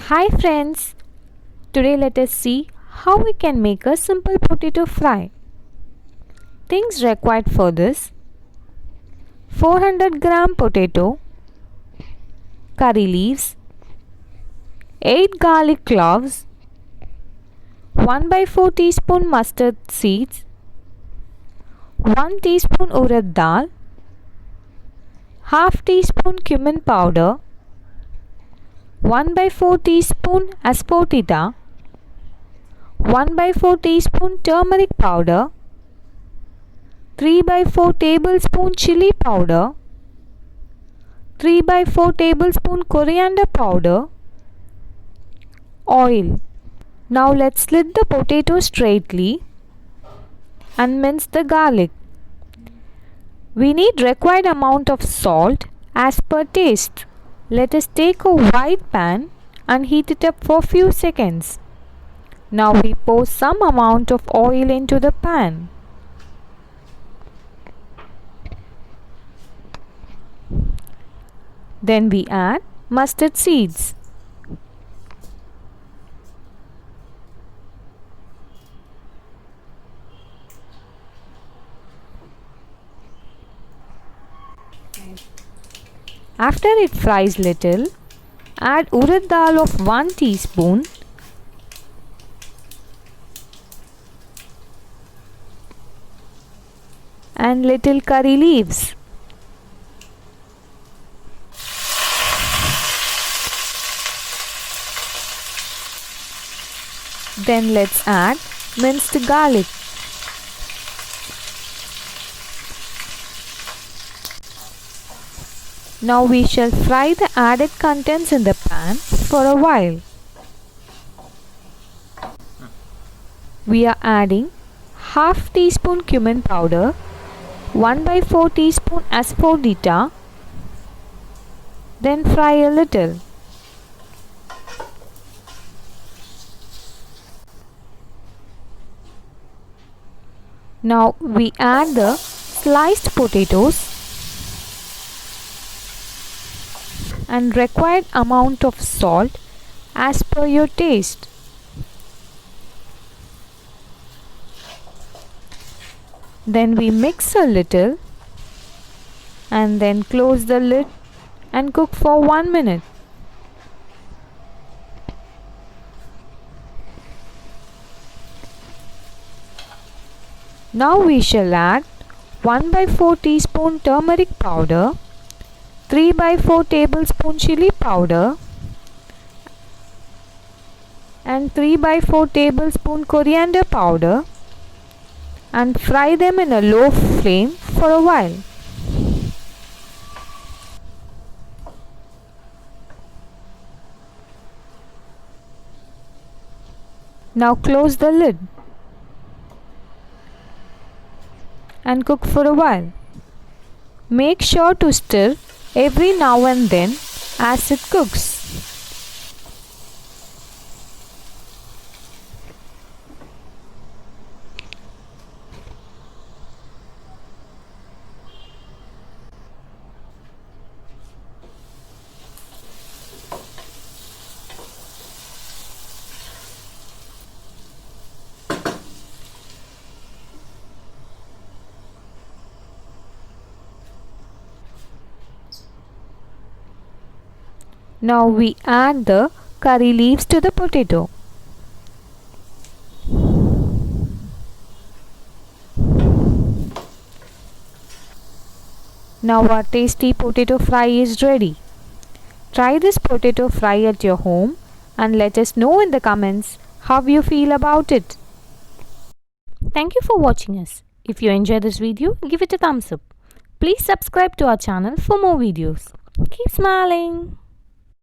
Hi friends, today let us see how we can make a simple potato fry. Things required for this: 400 gram potato, curry leaves, 8 garlic cloves, 1 by 4 teaspoon mustard seeds, 1 teaspoon urad dal, half teaspoon cumin powder, 1 by 4 teaspoon Asafoetida, 1 by 4 teaspoon turmeric powder, 3 by 4 tablespoon chilli powder, 3 by 4 tablespoon coriander powder, oil. Now let's slit the potato straightly and mince the garlic. We need required amount of salt as per taste. Let us take a wide pan and heat it up for few seconds. Now we pour some amount of oil into the pan. Then we add mustard seeds. After it fries little, add urad dal of 1 teaspoon, and little curry leaves. Then let's add minced garlic. Now we shall fry the added contents in the pan for a while. We are adding half teaspoon cumin powder, 1 by 4 teaspoon Asafoetida. Then fry a little. Now we add the sliced potatoes and required amount of salt as per your taste. Then we mix a little and then close the lid and cook for 1 minute. Now we shall add 1 by 4 teaspoon turmeric powder, 3 by 4 tablespoon chilli powder, and 3 by 4 tablespoon coriander powder, and fry them in a low flame for a while. Now close the lid and cook for a while. Make sure to stir every now and then as it cooks. Now we add the curry leaves to the potato. Now our tasty potato fry is ready. Try this potato fry at your home and let us know in the comments how you feel about it. Thank you for watching us. If you enjoyed this video, give it a thumbs up. Please subscribe to our channel for more videos. Keep smiling.